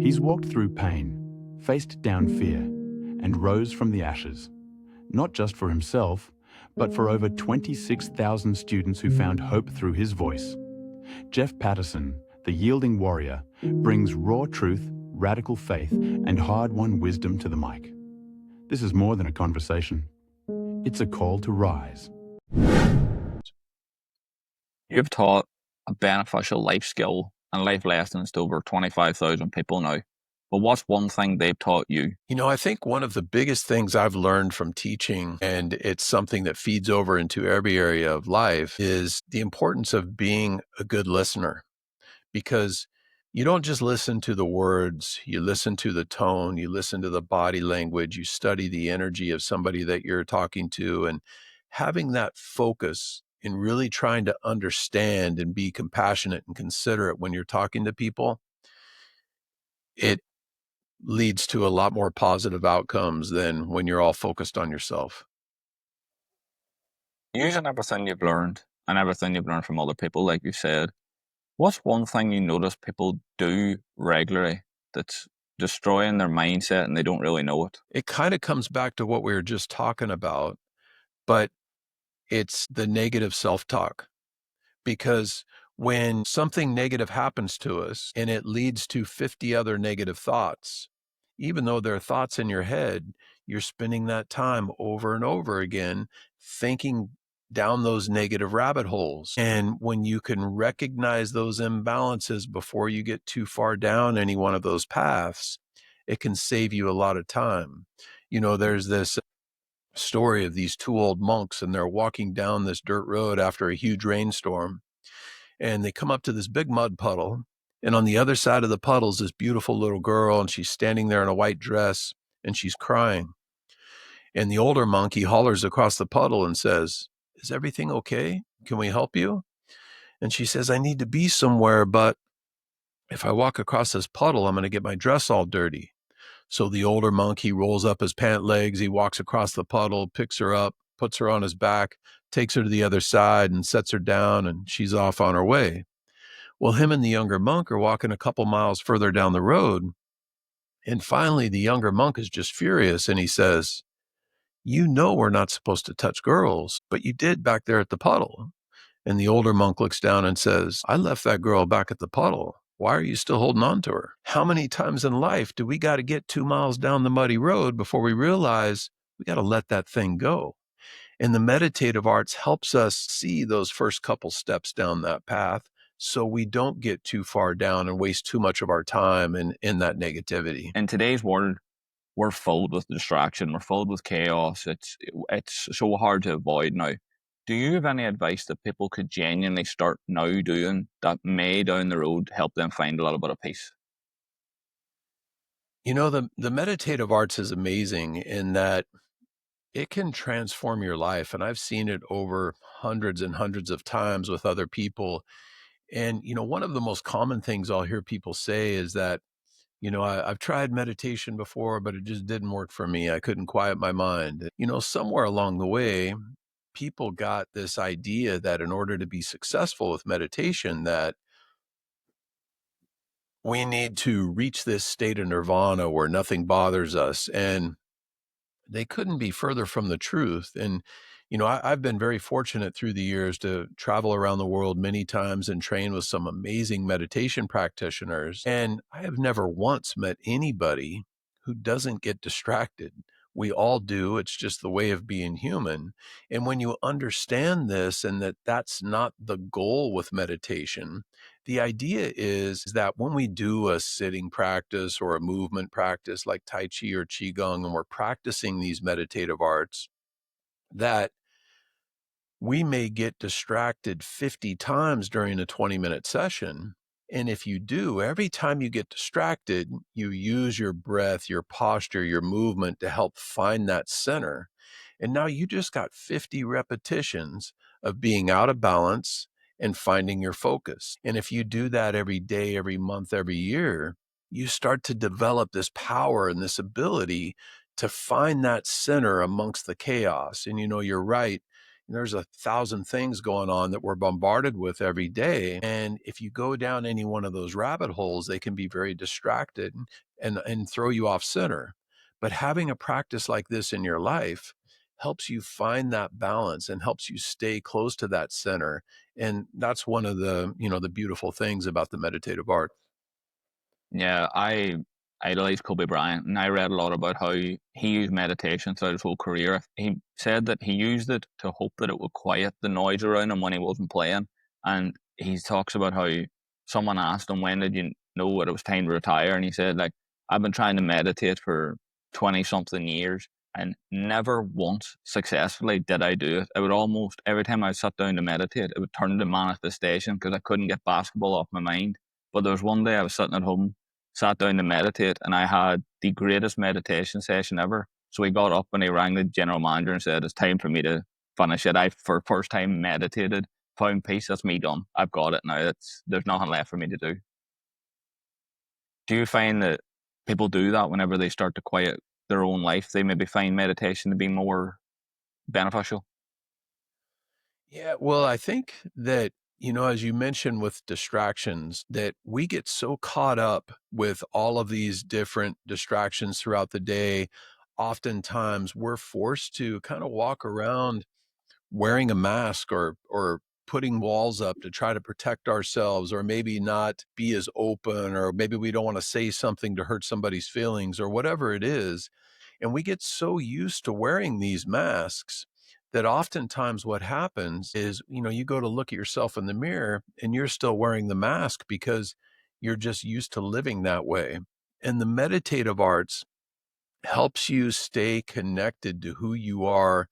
He's walked through pain, faced down fear, and rose from the ashes, not just for himself, but for over 26,000 students who found hope through his voice. Jeff Patterson, the yielding warrior, brings raw truth, radical faith, and hard-won wisdom to the mic. This is more than a conversation. It's a call to rise. You've taught a beneficial life skill and life lessons to over 25,000 people now. But what's one thing they've taught you? I think one of the biggest things I've learned from teaching, and it's something that feeds over into every area of life, is the importance of being a good listener. Because you don't just listen to the words, you listen to the tone, you listen to the body language, you study the energy of somebody that you're talking to, and having that focus in really trying to understand and be compassionate and considerate when you're talking to people, it leads to a lot more positive outcomes than when you're all focused on yourself. Using everything you've learned and everything you've learned from other people, like you said, what's one thing you notice people do regularly that's destroying their mindset and they don't really know it? It kind of comes back to what we were just talking about, but it's the negative self-talk. Because when something negative happens to us and it leads to 50 other negative thoughts, even though they're thoughts in your head, you're spending that time over and over again thinking down those negative rabbit holes. And when you can recognize those imbalances before you get too far down any one of those paths, it can save you a lot of time. There's this story of these two old monks, and they're walking down this dirt road after a huge rainstorm. And they come up to this big mud puddle. And on the other side of the puddle is this beautiful little girl, and she's standing there in a white dress, and she's crying. And the older monk, he hollers across the puddle and says, "Is everything okay? Can we help you?" And she says, "I need to be somewhere, but if I walk across this puddle, I'm going to get my dress all dirty." So the older monk, he rolls up his pant legs, he walks across the puddle, picks her up, puts her on his back, takes her to the other side and sets her down, and she's off on her way. Well, him and the younger monk are walking a couple miles further down the road. And finally, the younger monk is just furious. And he says, we're not supposed to touch girls, but you did back there at the puddle." And the older monk looks down and says, "I left that girl back at the puddle. Why are you still holding on to her?" How many times in life do we got to get 2 miles down the muddy road before we realize we got to let that thing go? And the meditative arts helps us see those first couple steps down that path so we don't get too far down and waste too much of our time in that negativity. In today's world, we're filled with distraction, we're filled with chaos. It's so hard to avoid now. Do you have any advice that people could genuinely start now doing that may down the road help them find a little bit of peace? The meditative arts is amazing in that it can transform your life. And I've seen it over hundreds and hundreds of times with other people. And, one of the most common things I'll hear people say is that, I've tried meditation before, but it just didn't work for me. I couldn't quiet my mind. Somewhere along the way, people got this idea that in order to be successful with meditation, that we need to reach this state of nirvana where nothing bothers us. And they couldn't be further from the truth. And, I've been very fortunate through the years to travel around the world many times and train with some amazing meditation practitioners. And I have never once met anybody who doesn't get distracted. We all do. It's just the way of being human. And when you understand this and that that's not the goal with meditation, the idea is that when we do a sitting practice or a movement practice like Tai Chi or Qigong, and we're practicing these meditative arts, that we may get distracted 50 times during a 20-minute session. And if you do, every time you get distracted, you use your breath, your posture, your movement to help find that center. And now you just got 50 repetitions of being out of balance and finding your focus. And if you do that every day, every month, every year, you start to develop this power and this ability to find that center amongst the chaos. And you're right. There's 1,000 things going on that we're bombarded with every day. And if you go down any one of those rabbit holes, they can be very distracted and throw you off center. But having a practice like this in your life helps you find that balance and helps you stay close to that center. And that's one of the, the beautiful things about the meditative art. Yeah, I idolize Kobe Bryant, and I read a lot about how he used meditation throughout his whole career. He said that he used it to hope that it would quiet the noise around him when he wasn't playing. And he talks about how someone asked him, "When did you know that it was time to retire?" And he said, like, "I've been trying to meditate for 20 something years, and never once successfully did I do it. I would almost, every time I sat down to meditate, it would turn to manifestation because I couldn't get basketball off my mind. But there was one day I was sitting at home, sat down to meditate, and I had the greatest meditation session ever. So he got up and he rang the general manager and said, "It's time for me to finish it. I, for first time, meditated, found peace. That's me done. I've got it now. There's nothing left for me to do." Do you find that people do that whenever they start to quiet their own life? They maybe find meditation to be more beneficial? Yeah, well, I think that, as you mentioned with distractions, that we get so caught up with all of these different distractions throughout the day. Oftentimes, we're forced to kind of walk around wearing a mask or putting walls up to try to protect ourselves, or maybe not be as open, or maybe we don't want to say something to hurt somebody's feelings or whatever it is. And we get so used to wearing these masks that oftentimes what happens is, you go to look at yourself in the mirror and you're still wearing the mask because you're just used to living that way. And the meditative arts helps you stay connected to who you are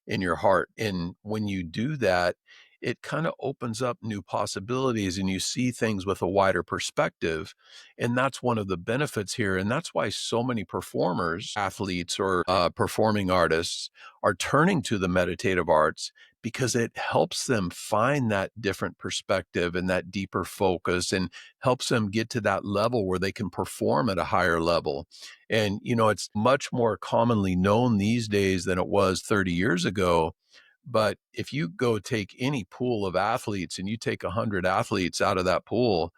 in your heart. And when you do that, it kind of opens up new possibilities and you see things with a wider perspective. And that's one of the benefits here. And that's why so many performers, athletes, or performing artists are turning to the meditative arts because it helps them find that different perspective and that deeper focus and helps them get to that level where they can perform at a higher level. And, it's much more commonly known these days than it was 30 years ago. But if you go take any pool of athletes and you take 100 athletes out of that pool,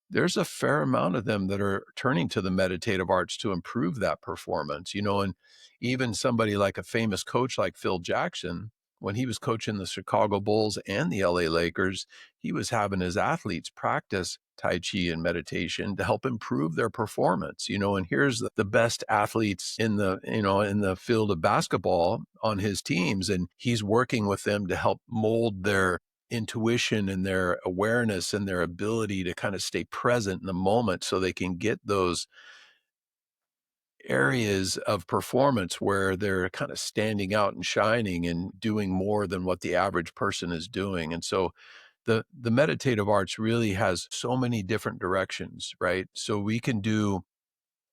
there's a fair amount of them that are turning to the meditative arts to improve that performance, and even somebody like a famous coach like Phil Jackson, when he was coaching the Chicago Bulls and the LA Lakers, he was having his athletes practice Tai Chi and meditation to help improve their performance, and here's the best athletes in the field of basketball on his teams. And he's working with them to help mold their intuition and their awareness and their ability to kind of stay present in the moment so they can get those areas of performance where they're kind of standing out and shining and doing more than what the average person is doing. And so the meditative arts really has so many different directions, right? So we can do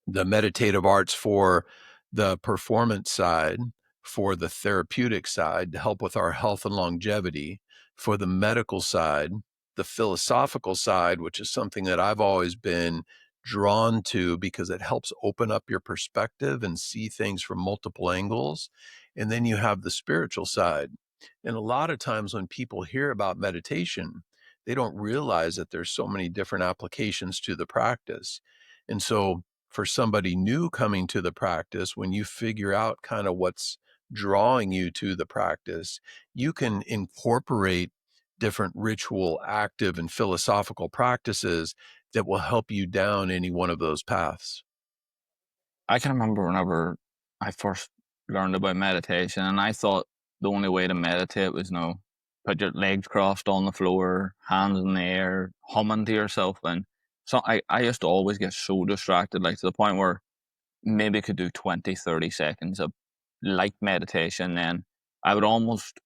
the meditative arts for the performance side, for the therapeutic side to help with our health and longevity, for the medical side, the philosophical side, which is something that I've always been drawn to because it helps open up your perspective and see things from multiple angles. And then you have the spiritual side. And a lot of times when people hear about meditation, they don't realize that there's so many different applications to the practice. And so for somebody new coming to the practice, when you figure out kind of what's drawing you to the practice, you can incorporate different ritual, active, and philosophical practices that will help you down any one of those paths. I can remember whenever I first learned about meditation, and I thought the only way to meditate was, put your legs crossed on the floor, hands in the air, humming to yourself. And so I used to always get so distracted, like to the point where maybe I could do 20, 30 seconds of light meditation. Then I would almost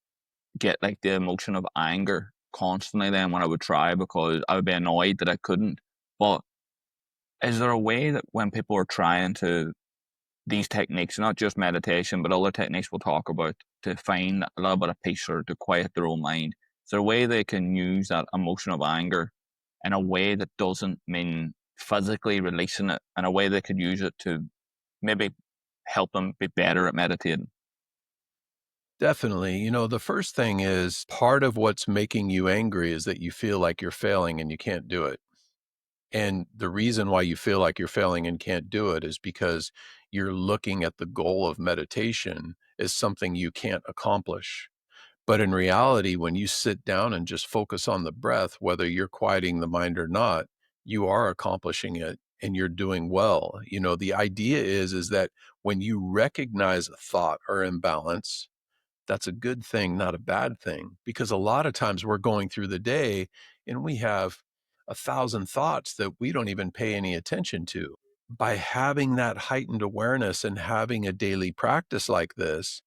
get like the emotion of anger constantly then when I would try because I would be annoyed that I couldn't. But is there a way that when people are trying to these techniques, not just meditation, but other techniques we'll talk about to find a little bit of peace or to quiet their own mind? Is there a way they can use that emotion of anger in a way that doesn't mean physically releasing it, in a way they could use it to maybe help them be better at meditating? Definitely. The first thing is part of what's making you angry is that you feel like you're failing and you can't do it. And the reason why you feel like you're failing and can't do it is because you're looking at the goal of meditation as something you can't accomplish. But in reality, when you sit down and just focus on the breath, whether you're quieting the mind or not, you are accomplishing it and you're doing well. The idea is that when you recognize a thought or imbalance, that's a good thing, not a bad thing. Because a lot of times we're going through the day and we have 1,000 thoughts that we don't even pay any attention to. By having that heightened awareness and having a daily practice like this,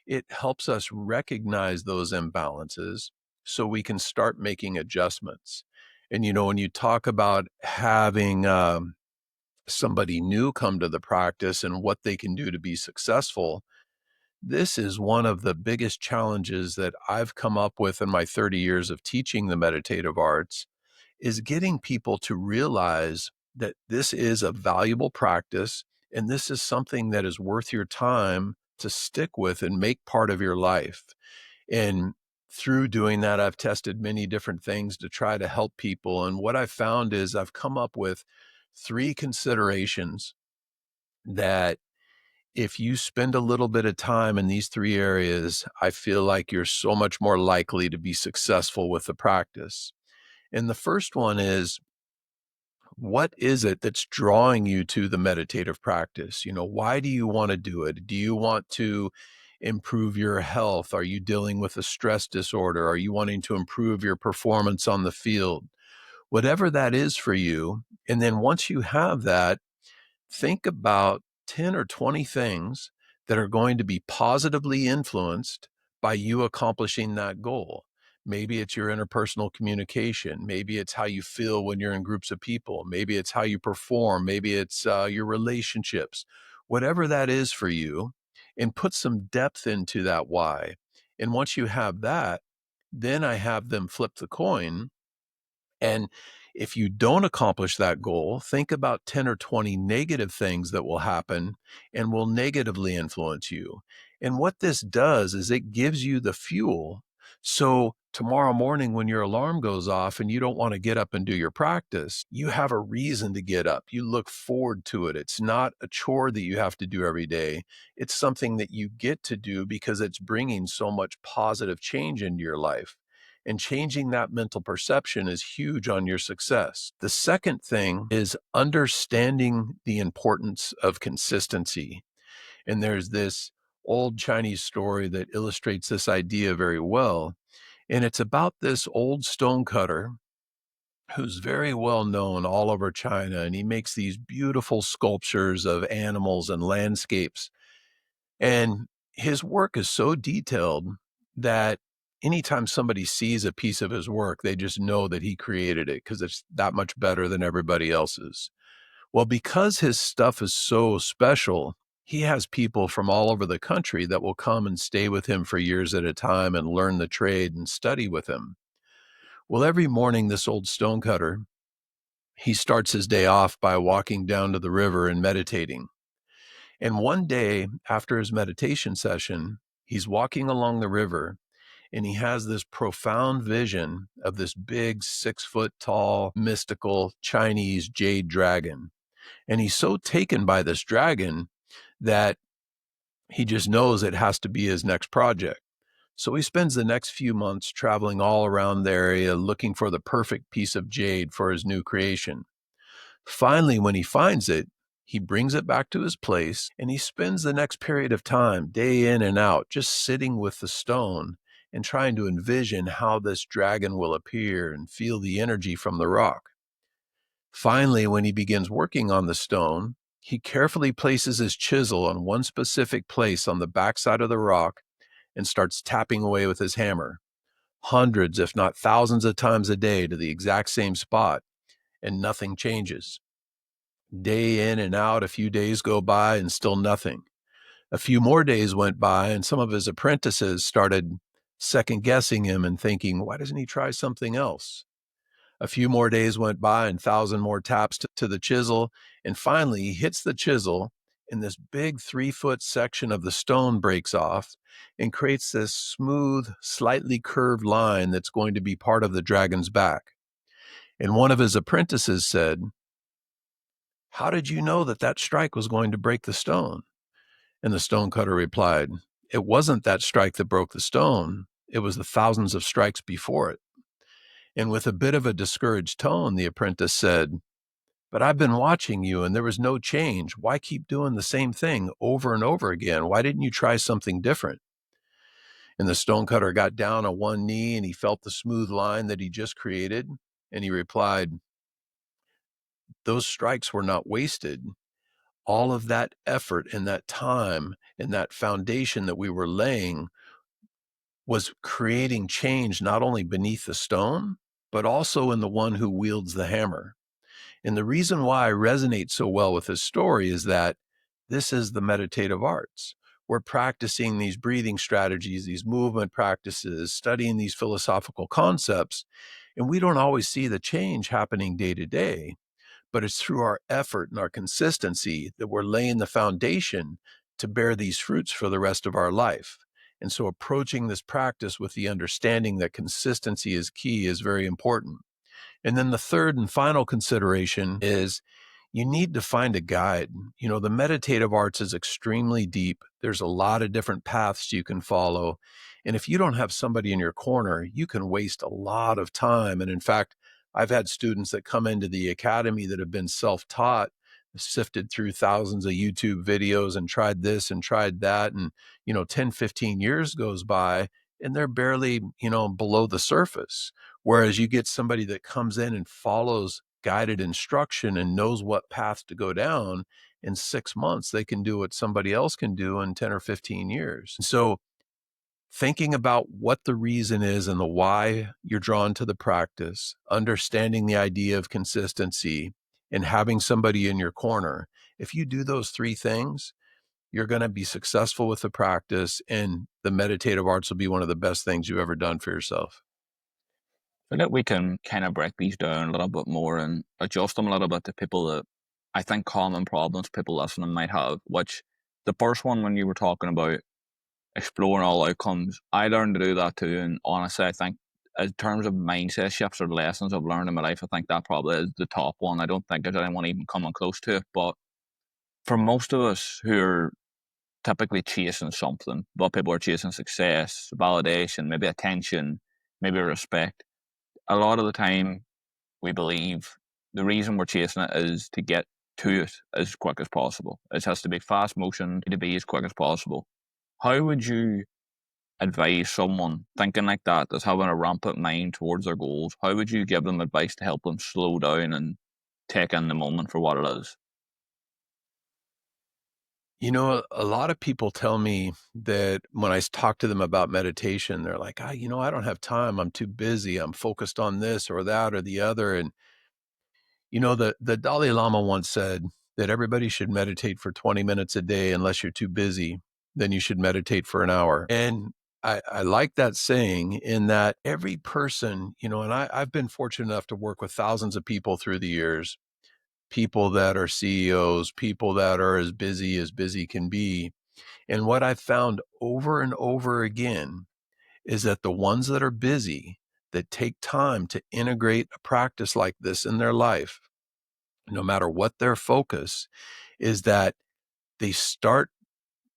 it helps us recognize those imbalances so we can start making adjustments. And, when you talk about having somebody new come to the practice and what they can do to be successful, this is one of the biggest challenges that I've come up with in my 30 years of teaching the meditative arts is getting people to realize that this is a valuable practice and this is something that is worth your time to stick with and make part of your life. And through doing that, I've tested many different things to try to help people. And what I've found is I've come up with 3 considerations that if you spend a little bit of time in these 3 areas, I feel like you're so much more likely to be successful with the practice. And the first one is, what is it that's drawing you to the meditative practice? Why do you want to do it? Do you want to improve your health? Are you dealing with a stress disorder? Are you wanting to improve your performance on the field? Whatever that is for you. And then once you have that, think about 10 or 20 things that are going to be positively influenced by you accomplishing that goal. Maybe it's your interpersonal communication. Maybe it's how you feel when you're in groups of people. Maybe it's how you perform. Maybe it's your relationships. Whatever that is for you, and put some depth into that why. And once you have that, then I have them flip the coin, and if you don't accomplish that goal, think about 10 or 20 negative things that will happen and will negatively influence you. And what this does is it gives you the fuel. So tomorrow morning, when your alarm goes off and you don't want to get up and do your practice, you have a reason to get up. You look forward to it. It's not a chore that you have to do every day. It's something that you get to do because it's bringing so much positive change into your life. And changing that mental perception is huge on your success. The second thing is understanding the importance of consistency. And there's this old Chinese story that illustrates this idea very well. And it's about this old stonecutter who's very well known all over China. And he makes these beautiful sculptures of animals and landscapes. And his work is so detailed that anytime somebody sees a piece of his work, they just know that he created it because it's that much better than everybody else's. Well, because his stuff is so special, he has people from all over the country that will come and stay with him for years at a time and learn the trade and study with him. Well, every morning, this old stonecutter, he starts his day off by walking down to the river and meditating. And one day after his meditation session, he's walking along the river and he has this profound vision of this big 6 foot tall, mystical Chinese jade dragon. And he's so taken by this dragon that he just knows it has to be his next project. So he spends the next few months traveling all around the area looking for the perfect piece of jade for his new creation. Finally, when he finds it, he brings it back to his place and he spends the next period of time, day in and out, just sitting with the stone and trying to envision how this dragon will appear and feel the energy from the rock. Finally, when he begins working on the stone, he carefully places his chisel on one specific place on the backside of the rock and starts tapping away with his hammer, hundreds, if not thousands of times a day to the exact same spot, and nothing changes. Day in and out, a few days go by and still nothing. A few more days went by and some of his apprentices started second guessing him and thinking, why doesn't he try something else? A few more days went by and 1,000 more taps to the chisel. And finally he hits the chisel and this big 3-foot section of the stone breaks off and creates this smooth, slightly curved line that's going to be part of the dragon's back. And one of his apprentices said, "How did you know that that strike was going to break the stone?" And the stonecutter replied, "It wasn't that strike that broke the stone. It was the thousands of strikes before it." And with a bit of a discouraged tone, the apprentice said, "But I've been watching you and there was no change. Why keep doing the same thing over and over again? Why didn't you try something different?" And the stonecutter got down on one knee and he felt the smooth line that he just created. And he replied, "Those strikes were not wasted. All of that effort and that time and that foundation that we were laying was creating change not only beneath the stone, but also in the one who wields the hammer." And the reason why I resonate so well with this story is that this is the meditative arts. We're practicing these breathing strategies, these movement practices, studying these philosophical concepts, and we don't always see the change happening day to day, but it's through our effort and our consistency that we're laying the foundation to bear these fruits for the rest of our life. And so approaching this practice with the understanding that consistency is key is very important. And then the third and final consideration is you need to find a guide. The meditative arts is extremely deep. There's a lot of different paths you can follow. And if you don't have somebody in your corner, you can waste a lot of time. And in fact, I've had students that come into the academy that have been self-taught, sifted through thousands of YouTube videos and tried this and tried that. And, 10, 15 years goes by and they're barely, below the surface. Whereas you get somebody that comes in and follows guided instruction and knows what path to go down, in 6 months, they can do what somebody else can do in 10 or 15 years. So thinking about what the reason is and the why you're drawn to the practice, understanding the idea of consistency, and having somebody in your corner. If you do those three things, you're going to be successful with the practice, and the meditative arts will be one of the best things you've ever done for yourself. I think we can kind of break these down a little bit more and adjust them a little bit to people that I think common problems people listening might have, which the first one, when you were talking about exploring all outcomes, I learned to do that too. And honestly, I think in terms of mindset shifts or lessons I've learned in my life, I think that probably is the top one. I don't think there's anyone even coming close to it. But for most of us who are typically chasing something, but people are chasing success, validation, maybe attention, maybe respect, a lot of the time we believe the reason we're chasing it is to get to it as quick as possible. It has to be fast motion to be as quick as possible. How would you advise someone thinking like that, that's having a rampant mind towards their goals? How would you give them advice to help them slow down and take in the moment for what it is? A lot of people tell me that when I talk to them about meditation, they're like, I don't have time. I'm too busy. I'm focused on this or that or the other. And, the Dalai Lama once said that everybody should meditate for 20 minutes a day unless you're too busy. Then you should meditate for an hour. And I like that saying in that every person, and I've been fortunate enough to work with thousands of people through the years, people that are CEOs, people that are as busy can be. And what I've found over and over again is that the ones that are busy, that take time to integrate a practice like this in their life, no matter what their focus, is that they start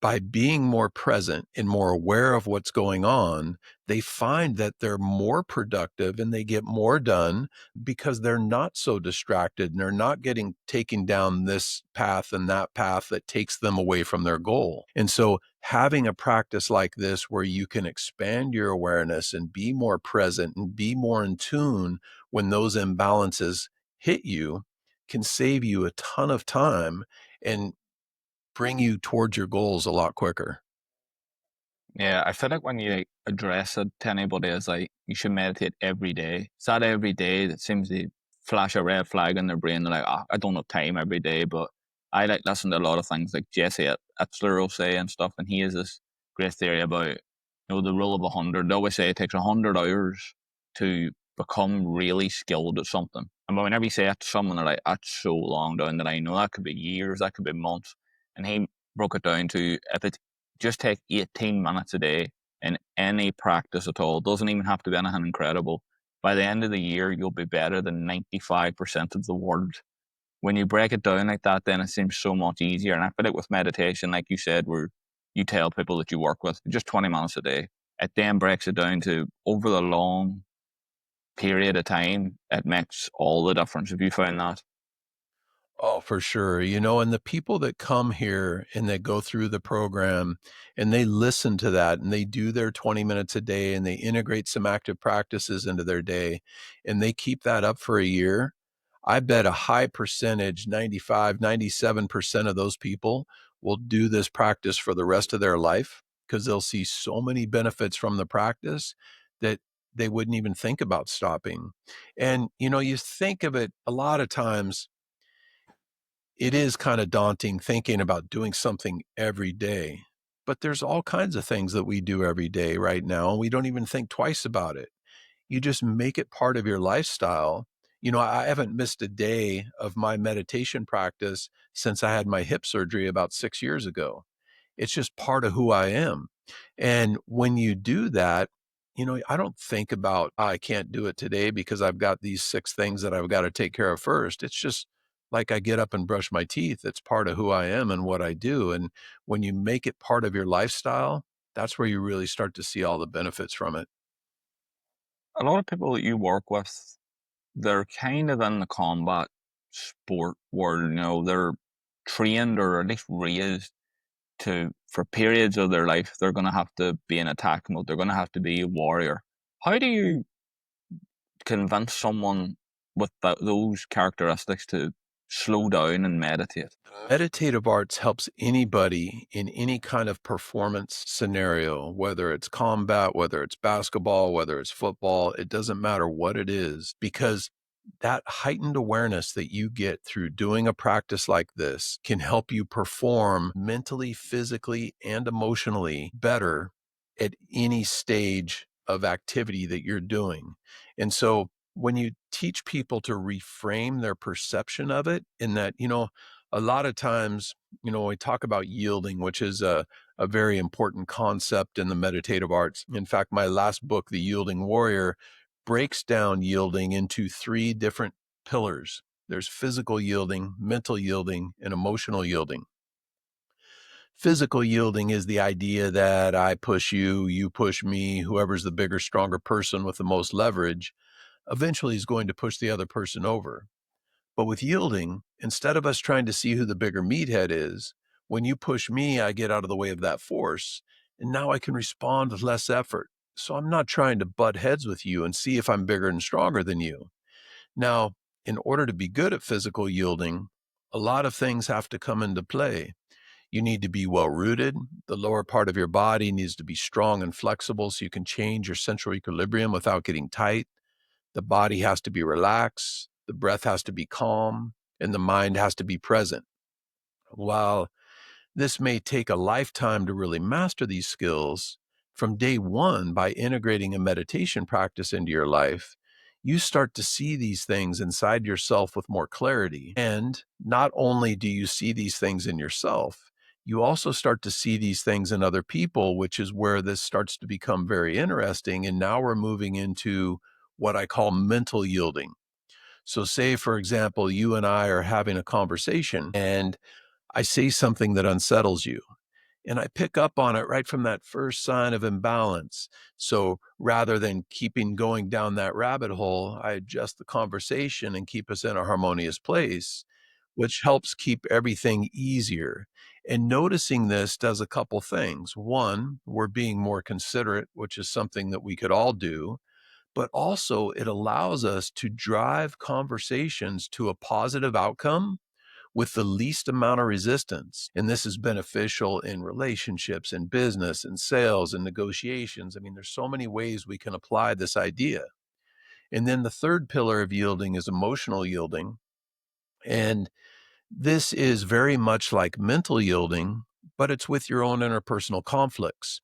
by being more present and more aware of what's going on. They find that they're more productive and they get more done because they're not so distracted and they're not getting taken down this path and that path that takes them away from their goal. And so having a practice like this where you can expand your awareness and be more present and be more in tune when those imbalances hit you can save you a ton of time and bring you towards your goals a lot quicker. Yeah, I feel like when you address it to anybody as like you should meditate every day, it's that every day that seems to flash a red flag in their brain. They're like, I don't have time every day, but I like listen to a lot of things like Jesse Itzler will say and stuff, and he has this great theory about the rule of 100. They always say it takes 100 hours to become really skilled at something, and whenever you say it to someone, they're like, that's so long down the line. No, that could be years, that could be months. And he broke it down to, if it just take 18 minutes a day in any practice at all, doesn't even have to be anything incredible. By the end of the year, you'll be better than 95% of the world. When you break it down like that, then it seems so much easier. And I feel like with meditation, like you said, where you tell people that you work with just 20 minutes a day, it then breaks it down to over the long period of time, it makes all the difference. Have you found that? Oh, for sure. And the people that come here and they go through the program and they listen to that and they do their 20 minutes a day and they integrate some active practices into their day and they keep that up for a year, I bet a high percentage, 95, 97% of those people will do this practice for the rest of their life because they'll see so many benefits from the practice that they wouldn't even think about stopping. And, you think of it a lot of times it is kind of daunting thinking about doing something every day, but there's all kinds of things that we do every day right now, and we don't even think twice about it. You just make it part of your lifestyle. I haven't missed a day of my meditation practice since I had my hip surgery about 6 years ago. It's just part of who I am. And when you do that, I don't think about, "Oh, I can't do it today because I've got these 6 things that I've got to take care of first." It's just like I get up and brush my teeth. It's part of who I am and what I do. And when you make it part of your lifestyle, that's where you really start to see all the benefits from it. A lot of people that you work with, they're kind of in the combat sport world. They're trained or at least raised to, for periods of their life, they're going to have to be in attack mode. They're going to have to be a warrior. How do you convince someone with those characteristics to slow down and meditate? Meditative arts helps anybody in any kind of performance scenario, whether it's combat, whether it's basketball, whether it's football, it doesn't matter what it is, because that heightened awareness that you get through doing a practice like this can help you perform mentally, physically, and emotionally better at any stage of activity that you're doing. And so when you teach people to reframe their perception of it, in that, a lot of times, we talk about yielding, which is a very important concept in the meditative arts. In fact, my last book, The Yielding Warrior, breaks down yielding into 3 different pillars. There's physical yielding, mental yielding, and emotional yielding. Physical yielding is the idea that I push you, you push me, whoever's the bigger, stronger person with the most leverage eventually is going to push the other person over. But with yielding, instead of us trying to see who the bigger meathead is, when you push me, I get out of the way of that force, and now I can respond with less effort. So I'm not trying to butt heads with you and see if I'm bigger and stronger than you. Now, in order to be good at physical yielding, a lot of things have to come into play. You need to be well rooted. The lower part of your body needs to be strong and flexible so you can change your central equilibrium without getting tight. The body has to be relaxed, the breath has to be calm, and the mind has to be present. While this may take a lifetime to really master these skills, from day one, by integrating a meditation practice into your life, you start to see these things inside yourself with more clarity. And not only do you see these things in yourself, you also start to see these things in other people, which is where this starts to become very interesting. And now we're moving into what I call mental yielding. So, say, for example, you and I are having a conversation and I say something that unsettles you, and I pick up on it right from that first sign of imbalance. So rather than keeping going down that rabbit hole, I adjust the conversation and keep us in a harmonious place, which helps keep everything easier. And noticing this does a couple things. One, we're being more considerate, which is something that we could all do, but also it allows us to drive conversations to a positive outcome with the least amount of resistance. And this is beneficial in relationships and business and sales and negotiations. I mean, there's so many ways we can apply this idea. And then the third pillar of yielding is emotional yielding. And this is very much like mental yielding, but it's with your own interpersonal conflicts.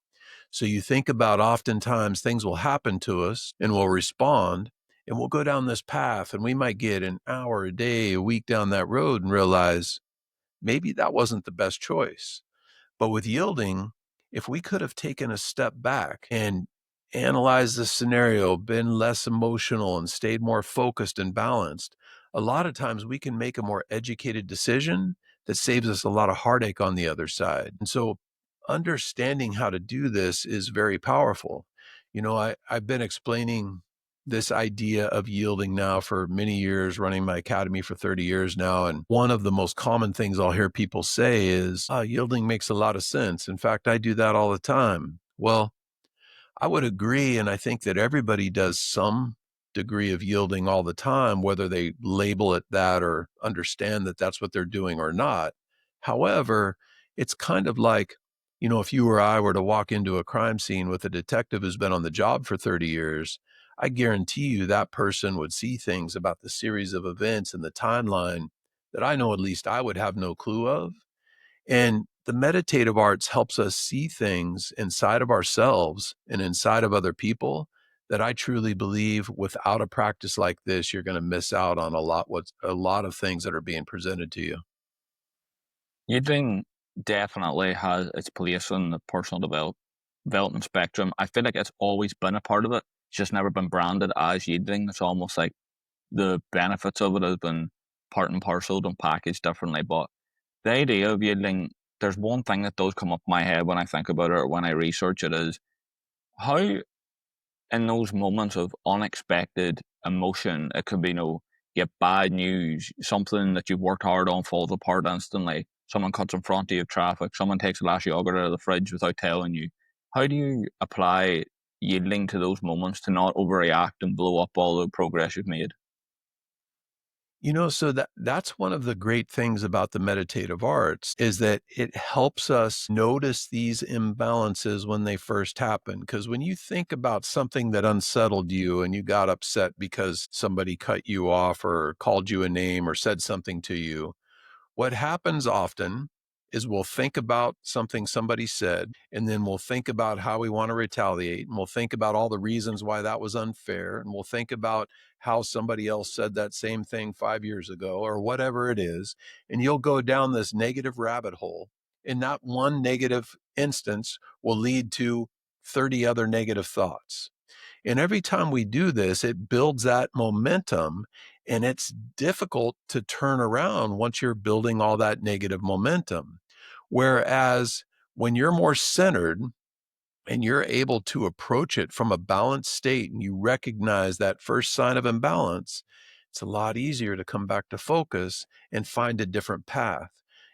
So you think about, oftentimes things will happen to us and we'll respond and we'll go down this path and we might get an hour, a day, a week down that road and realize maybe that wasn't the best choice. But with yielding, if we could have taken a step back and analyzed the scenario, been less emotional and stayed more focused and balanced, a lot of times we can make a more educated decision that saves us a lot of heartache on the other side. And so understanding how to do this is very powerful. I've been explaining this idea of yielding now for many years, running my academy for 30 years now. And one of the most common things I'll hear people say is, yielding makes a lot of sense. In fact, I do that all the time. Well, I would agree. And I think that everybody does some degree of yielding all the time, whether they label it that or understand that that's what they're doing or not. However, it's kind of like, if you or I were to walk into a crime scene with a detective who's been on the job for 30 years, I guarantee you that person would see things about the series of events and the timeline that I know at least I would have no clue of. And the meditative arts helps us see things inside of ourselves and inside of other people that I truly believe without a practice like this, you're going to miss out on a lot of things that are being presented to you. Eating definitely has its place in the personal development spectrum. I feel like it's always been a part of it. It's just never been branded as eating. It's almost like the benefits of it has been part and parcel and packaged differently. But the idea of eating, there's one thing that does come up my head when I think about it or when I research it is how in those moments of unexpected emotion, it could be, get bad news, something that you've worked hard on falls apart instantly, someone cuts in front of you of traffic, someone takes a glass of yogurt out of the fridge without telling you. How do you apply yielding to those moments to not overreact and blow up all the progress you've made? So that's one of the great things about the meditative arts is that it helps us notice these imbalances when they first happen. Because when you think about something that unsettled you and you got upset because somebody cut you off or called you a name or said something to you, what happens often is we'll think about something somebody said, and then we'll think about how we want to retaliate, and we'll think about all the reasons why that was unfair, and we'll think about how somebody else said that same thing 5 years ago or whatever it is. And you'll go down this negative rabbit hole. And that one negative instance will lead to 30 other negative thoughts. And every time we do this, it builds that momentum. And it's difficult to turn around once you're building all that negative momentum. Whereas when you're more centered and you're able to approach it from a balanced state and you recognize that first sign of imbalance, it's a lot easier to come back to focus and find a different path.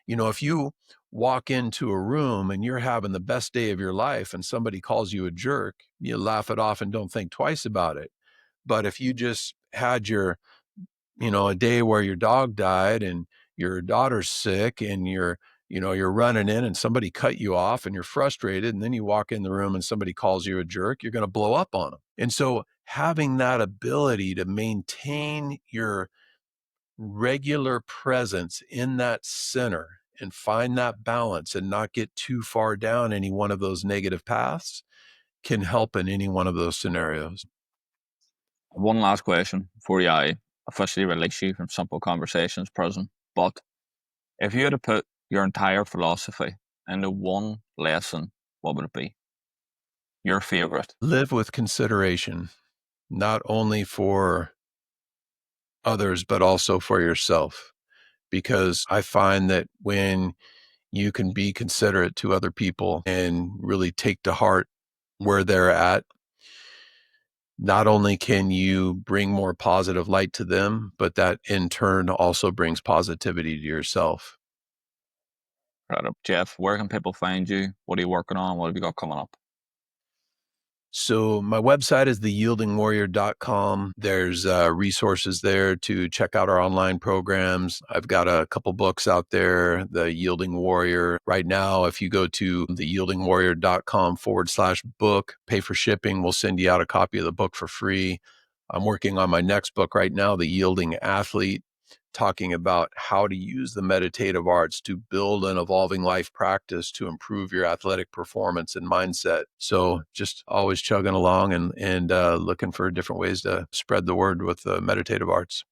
If you walk into a room and you're having the best day of your life and somebody calls you a jerk, you laugh it off and don't think twice about it. But if you just had a day where your dog died and your daughter's sick and you're running in and somebody cut you off and you're frustrated, and then you walk in the room and somebody calls you a jerk, you're going to blow up on them. And so having that ability to maintain your regular presence in that center and find that balance and not get too far down any one of those negative paths can help in any one of those scenarios. One last question before I officially release you from Simple Conversations Prison. But if you had to put your entire philosophy into one lesson, what would it be? Your favorite? Live with consideration, not only for others, but also for yourself. Because I find that when you can be considerate to other people and really take to heart where they're at, not only can you bring more positive light to them, but that in turn also brings positivity to yourself. Right up. Jeff, where can people find you? What are you working on? What have you got coming up? So my website is theyieldingwarrior.com. There's resources there to check out our online programs. I've got a couple books out there, The Yielding Warrior. Right now, if you go to theyieldingwarrior.com/book, pay for shipping, we'll send you out a copy of the book for free. I'm working on my next book right now, The Yielding Athlete, talking about how to use the meditative arts to build an evolving life practice to improve your athletic performance and mindset. So just always chugging along and looking for different ways to spread the word with the meditative arts.